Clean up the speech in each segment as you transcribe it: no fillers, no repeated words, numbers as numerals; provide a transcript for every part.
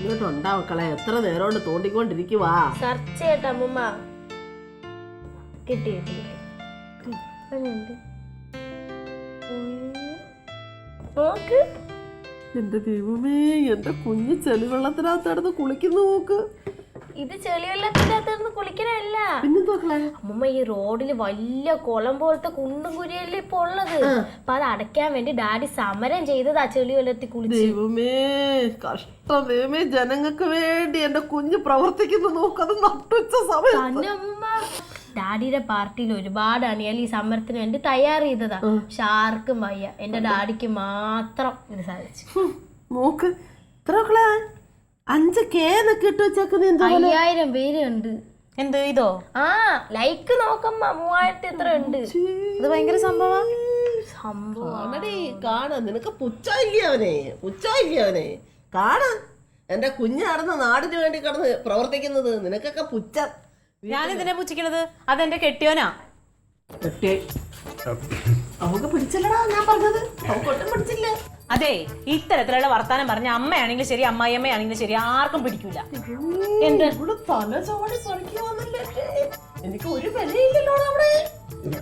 ഇങ്ങോട്ടുണ്ടാ മക്കളെ, എത്ര നേരം കൊണ്ട് തോണ്ടിക്കൊണ്ടിരിക്കുവാ. സെർച്ച് ചെയ്യട്ടെ അമ്മൂമ്മ. കിട്ടി കിട്ടി കിട്ടി. നോക്ക്. എന്റെ ദൈവമേ, എന്റെ കുഞ്ഞ് ചെളിവെള്ളത്തിനകത്ത് കിടന്ന് കുളിക്കുന്നു നോക്ക്. ഇത് ചെളിവെള്ളത്തിന്റെ അകത്ത് കുളിക്കണല്ല. അമ്മൂമ്മ, ഈ റോഡില് വലിയ കുളം പോലത്തെ കുണ്ടും കുരിയല്ലേ ഇപ്പൊ ഉള്ളത്. അപ്പൊ അത് അടയ്ക്കാൻ വേണ്ടി ഡാഡി സമരം ചെയ്തതാ ചെളിവെള്ളത്തിൽ കുളിച്ച്. ദൈവമേ, കഷ്ടം. ദൈവമേ, ജനങ്ങൾക്ക് വേണ്ടി എന്റെ കുഞ്ഞ് പ്രവർത്തിക്കുന്നു നോക്കത്. നട്ടുച്ച സമയം തന്നെ അമ്മൂമ്മ. ഡാഡിയുടെ പാർട്ടിയിൽ ഒരുപാട് അണിയാൽ ഈ സമരത്തിന് വേണ്ടി തയ്യാർ ചെയ്തതാ. പക്ഷെ ആർക്കും വയ്യ, എന്റെ ഡാഡിക്ക് മാത്രം ഇത് സാധിച്ചു. നോക്ക്, എത്ര 5K ഇട്ട് വെച്ചേക്കുന്ന 5000 പേര് ഉണ്ട്. എന്ത് ഇതോ? ആ, ലൈക്ക് നോക്കമ്മ 3000 എത്ര ഉണ്ട്. ഇത് ഭയങ്കര സംഭവം. കാണ. നിനക്ക് പുച്ഛമില്ലവനെ കാണ. എന്റെ കുഞ്ഞാർന്ന് നാടിന് വേണ്ടി കിടന്ന് പ്രവർത്തിക്കുന്നത് നിനക്കൊക്കെ പുച്ഛ. ഞാനിതിനെ പുച്ഛിക്കണത് അതെന്റെ കെട്ടിയോനാ. അവക്ക് പിടിച്ചില്ലടാ ഞാൻ പറഞ്ഞത്. അവക്കൊട്ടും പിടിച്ചില്ല. അതെ, ഇത്തരത്തിലുള്ള വർത്താനം പറഞ്ഞ അമ്മയാണെങ്കിലും ശരി അമ്മായിയമ്മയാണെങ്കിലും ശരി ആർക്കും പിടിക്കൂല. എനിക്ക് ഒരു വിലയില്ലല്ലോ അവിടെ.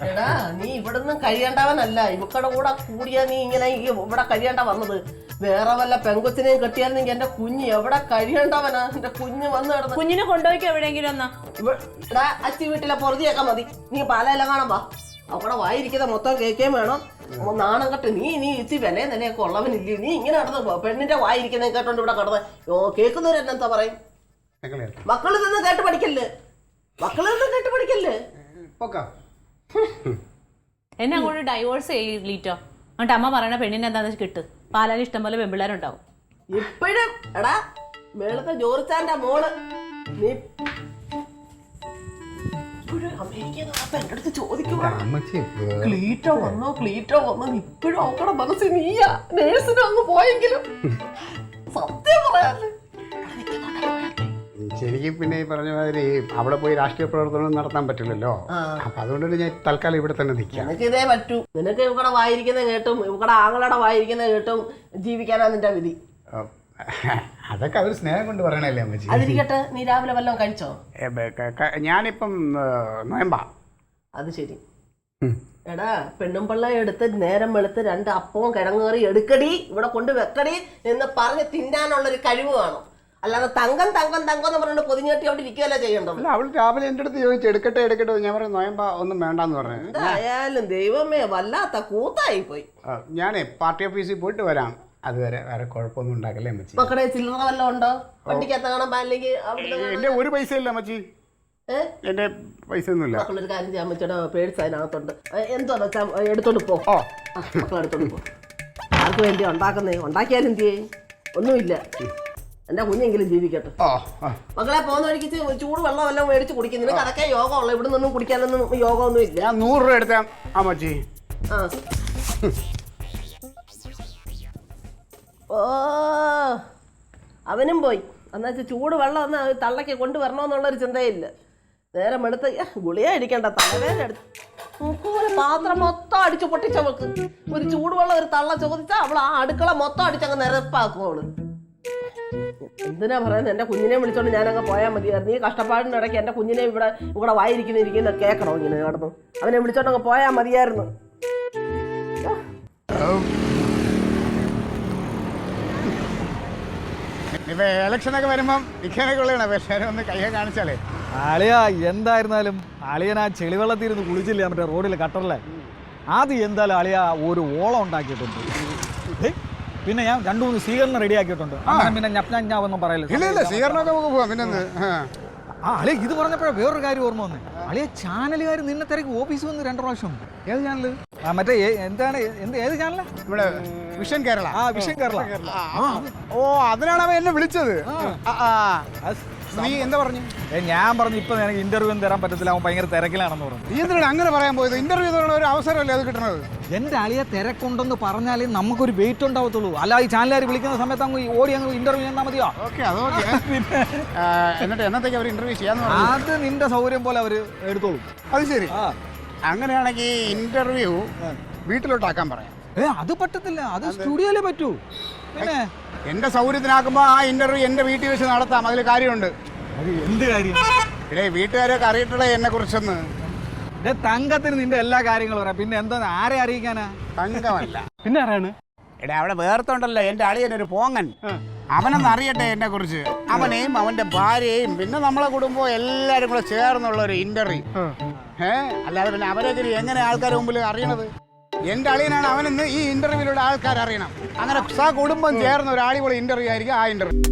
എടാ, നീ ഇവിടുന്ന് കഴിയേണ്ടവനല്ല. ഇവക്കടെ കൂടെ കൂടിയാ നീ ഇങ്ങനെ ഇവിടെ കഴിയേണ്ട വന്നത്. വേറെ വല്ല പെങ്കൊച്ചിനെയും കെട്ടിയായിരുന്നെങ്കിൽ എന്റെ കുഞ്ഞ് എവിടെ കഴിയേണ്ടവനാ. എന്റെ കുഞ്ഞ് വന്ന് കിടന്ന് കുഞ്ഞിനെ കൊണ്ടുപോയിക്കോ എവിടെയെങ്കിലും എന്നാ. ഇവിടെ അച്ചി വീട്ടിലെ പൊറുതിയൊക്കെ മതി. നീ പാലയെല്ലാം കാണാൻ വാ. അവിടെ വായിരിക്കുന്ന മൊത്തം കേൾക്കുകയും വേണം. നാണം കെട്ട് നീ ഇച്ചി വിലയും നിലയൊക്കെ ഉള്ളവനില്ലേ. നീ ഇങ്ങനെ കിടന്ന് പെണ്ണിന്റെ വായിരിക്കുന്ന കേട്ടോണ്ട് ഇവിടെ കിടന്ന് കേൾക്കുന്നവരെന്താ പറയും. മക്കള് നിന്ന് കേട്ട് പഠിക്കല്ലേ. എന്നെ അങ്ങോട്ട് ഡൈവോഴ്സ് ചെയ്യിട്ടോ. എന്നിട്ട് അമ്മ പറയണ പെണ്ണിനെ എന്താന്ന് വെച്ചാൽ കിട്ടും. പാലാൽ ഇഷ്ടം പോലെ പെമ്പിള്ളേരുണ്ടാവും. ഇപ്പഴും എടാ മേളത്തെ ജോർച്ചാന്റെ മോള് നീ ക്ലീറ്റോ വന്നോ ഇപ്പോഴും അവക്കടെ മനസ്സിൽ നീയാ നേഴ്സിന് അങ്ങ് പോയെങ്കിലും സത്യം പറയാല്ലേ. ശരിക്കും പിന്നെ ഈ പറഞ്ഞ മാതിരി അവിടെ പോയി രാഷ്ട്രീയ പ്രവർത്തനം നടത്താൻ പറ്റില്ലല്ലോ. അപ്പൊ അതുകൊണ്ട് ഞാൻ തൽക്കാലം ഇവിടെ തന്നെ നിൽക്കാം. നിനക്ക് ഇതേ പറ്റൂ. നിനക്ക് ഇവിടെ വായിരിക്കുന്ന കേട്ടും ഇവിടെ ആങ്ങളുടെ വായിരിക്കുന്ന കേട്ടും ജീവിക്കാനാ നിന്റെ വിധി. അതൊക്കെ അവർ സ്നേഹം കൊണ്ട് പറയണല്ലേ അമ്മച്ചി. അതിരിക്കട്ടെ, നീ രാവിലെ വല്ലതും കഴിച്ചോ? ഞാനിപ്പം നോയമ്പാ. അത് ശരി. എടാ, പെണ്ണും പിള്ള എടുത്ത് നേരം വെളുത്ത് 2 അപ്പവും കിഴങ്ങേറി എടുക്കടി ഇവിടെ കൊണ്ട് വെക്കടി എന്ന് പറഞ്ഞ് തിന്നാനുള്ളൊരു കഴിവ് വേണം. അല്ലാതെ തങ്കം എന്ന് പറഞ്ഞിട്ട് പൊതിഞ്ഞെട്ടി അവിടെ ഇരിക്കുകയല്ല ചെയ്യണ്ടോ. അല്ല, അവൾ രാവിലെ എൻ്റെ അടുത്ത് ചോദിച്ചു എടുക്കട്ടെ. ഞാൻ പറഞ്ഞു നോയമ്പാ ഒന്നും വേണ്ടെന്ന് പറഞ്ഞു. എന്തായാലും ദൈവമേ വല്ലാത്ത കൂത്തായി പോയി. ഞാനേ പാർട്ടി ഓഫീസിൽ പോയിട്ട് വരാം. അതുവരെ വേറെ കുഴപ്പമൊന്നും ഉണ്ടാക്കല്ലേ അമ്മച്ചി. മക്കളെ ചില്ലറ വല്ലതും ഉണ്ടോ? വണ്ടിക്കകത്ത് കാണാൻ പാടില്ലെങ്കിൽ എന്റെ ഒരു പൈസ ഇല്ല അമ്മച്ചി. എന്റെ പൈസ ഒന്നുമില്ല. മക്കളൊരു കാര്യം ചെയ്യാൻ അമ്മച്ചിയുടെ പേഴ്സ് അതിനകത്തുണ്ട്. എന്തോ വെച്ചാൽ എടുത്തോണ്ട് പോ. മക്കളെ എടുത്തോണ്ട് പോ. ആർക്ക് വേണ്ടി ഉണ്ടാക്കിയാലും എന്ത് ചെയ്യേ? ഒന്നുമില്ല. എന്റെ കുഞ്ഞെങ്കിലും ജീവിക്കട്ടെ. മക്കളെ പോകുന്ന വഴിക്ക് ചൂട് വെള്ളം എല്ലാം മേടിച്ച് കുടിക്കും. നിനക്ക് അതൊക്കെ യോഗം ഉള്ളു. ഇവിടെ നിന്നും കുടിക്കാനൊന്നും യോഗമൊന്നും ഇല്ല. ഞാൻ 100 രൂപ എടുത്താ അമ്മച്ചി. ഓ, അവനും പോയി. എന്നുവെച്ചാൽ ചൂട് വെള്ളം ഒന്ന് തള്ളയ്ക്ക് കൊണ്ടുവരണമെന്നുള്ളൊരു ചിന്തയില്ല. നേരം എടുത്ത് ഗുളിക അടിക്കണ്ട, തലവേദന എടുത്ത് പാത്രം മൊത്തം അടിച്ചു പൊട്ടിച്ചവൾക്ക്. ഒരു ചൂടുവെള്ളം ഒരു തള്ള ചോദിച്ചാൽ അവൾ ആ അടുക്കള മൊത്തം അടിച്ചങ്ങ് നിരപ്പാക്കും അവള്. എന്തിനാ പറയുന്നത്? എന്റെ കുഞ്ഞിനെ വിളിച്ചോണ്ട് ഞാനങ്ങ് പോയാൽ മതിയായിരുന്നു. ഈ കഷ്ടപ്പാടിൻ്റെ ഇടയ്ക്ക് എന്റെ കുഞ്ഞിനെ ഇവിടെ വായിരിക്കുന്ന കേൾക്കണോ ഇങ്ങനെ കിടന്നു? അവനെ വിളിച്ചോണ്ടങ്ങ് പോയാൽ മതിയായിരുന്നു. ഇപ്പൊ ഇലക്ഷനൊക്കെ വരുമ്പം നിൽക്കാനൊക്കെ ഉള്ളതാണ്. പക്ഷേ ഒന്ന് കയ്യെ കാണിച്ചാലേ. അളിയ എന്തായിരുന്നാലും അളിയൻ ആ ചെളിവെള്ളത്തിരുന്ന് കുളിച്ചില്ല മറ്റേ റോഡിൽ കട്ടറിലെ. അത് എന്തായാലും അളിയ ഒരു ഓളം ഉണ്ടാക്കിയിട്ടുണ്ട്. പിന്നെ ഞാൻ 2-3 സ്വീകരണം റെഡി ആക്കിയിട്ടുണ്ട്. പിന്നെ ഞാവൊന്നും പറയല്ലോ. സ്വീകരണമൊക്കെ പോവാം. പിന്നെ അളിയ ഇത് പറഞ്ഞപ്പോഴേ വേറൊരു കാര്യം ഓർമ്മ വന്നേ. അളിയ ചാനലുകാർ നിന്നെ തിരക്ക് ഓഫീസ് വന്ന് 2 പ്രാവശ്യം. ഏത് ചാനല്? മറ്റേ എന്താണ് ഏത് ചാനലാ? ഇവിടെ വിഷൻ കേരള. വിഷൻ കേരള. ഓ, അതിനാണ് അവൻ എന്നെ വിളിച്ചത്. നീ എന്താ പറഞ്ഞു? ഞാൻ പറഞ്ഞു ഇപ്പൊ എനിക്ക് ഇന്റർവ്യൂ ഒന്നും തരാൻ പറ്റത്തില്ല, അവൻ ഭയങ്കര തിരക്കിലാണെന്ന് പറഞ്ഞു. നീ എന്തിനാണ് അങ്ങനെ പറയാൻ പോയത്? ഇന്റർവ്യൂ ഒരു അവസരമല്ലേ അത് കിട്ടുന്നത്? എന്റെ അളിയെ തിരക്കുണ്ടെന്ന് പറഞ്ഞാലേ നമുക്കൊരു വെയിറ്റ് ഉണ്ടാവത്തുള്ളൂ. അല്ല ഈ ചാനലുകാർ വിളിക്കുന്ന സമയത്ത് അങ്ങ് ഓടി അങ്ങ് ഇന്റർവ്യൂ ചെയ്യാൻ മതിയോ? എന്നിട്ട് എന്നത്തേക്ക് അവർ ഇന്റർവ്യൂ ചെയ്യാന്ന്? അത് നിന്റെ സൗകര്യം പോലെ അവര് എടുത്തോളൂ. അത് ശരി. അങ്ങനെയാണെങ്കിൽ ഇന്റർവ്യൂ വീട്ടിലോട്ടാക്കാൻ പറയാം. അത് പറ്റത്തില്ല, അത് സ്റ്റുഡിയോയിലേ പറ്റൂ. പിന്നെ എന്റെ സൗകര്യത്തിനാക്കുമ്പോ ആ ഇന്റർവ്യൂ എന്റെ വീട്ടിൽ വെച്ച് നടത്താം, അതിൽ കാര്യമുണ്ട്. അത് എന്ത് കാര്യം? ഇടേ വീട്ടുകാരൊക്കെ അറിയട്ടുള്ളേ എന്നെ കുറിച്ചൊന്ന്. തങ്കത്തിന് നിന്റെ എല്ലാ കാര്യങ്ങളും പറയാം, പിന്നെ എന്താ ആരെ അറിയിക്കാനാ? തങ്കമല്ല പിന്നെ ആരാണ്? എടേ അവിടെ വേർത്തുണ്ടല്ലോ എന്റെ അളിയനൊരു പോങ്ങൻ, അവനൊന്ന് അറിയട്ടെ എന്നെ കുറിച്ച്. അവനെയും അവന്റെ ഭാര്യയും പിന്നെ നമ്മളെ കുടുംബവും എല്ലാരും കൂടെ ചേർന്നുള്ള ഒരു ഇന്റർവ്യൂ. അല്ലാതെ പിന്നെ അവരൊക്കെ എങ്ങനെ ആൾക്കാരുടെ മുമ്പിൽ അറിയണത്? എന്റെ അളിയനാണ് അവനെന്ന് ഈ ഇന്റർവ്യൂവിലൂടെ ആൾക്കാർ അറിയണം. അങ്ങനെ കുടുംബം ചേർന്ന ഒരു അടിപൊളി ഇന്റർവ്യൂ ആയിരിക്കും ആ ഇന്റർവ്യൂ.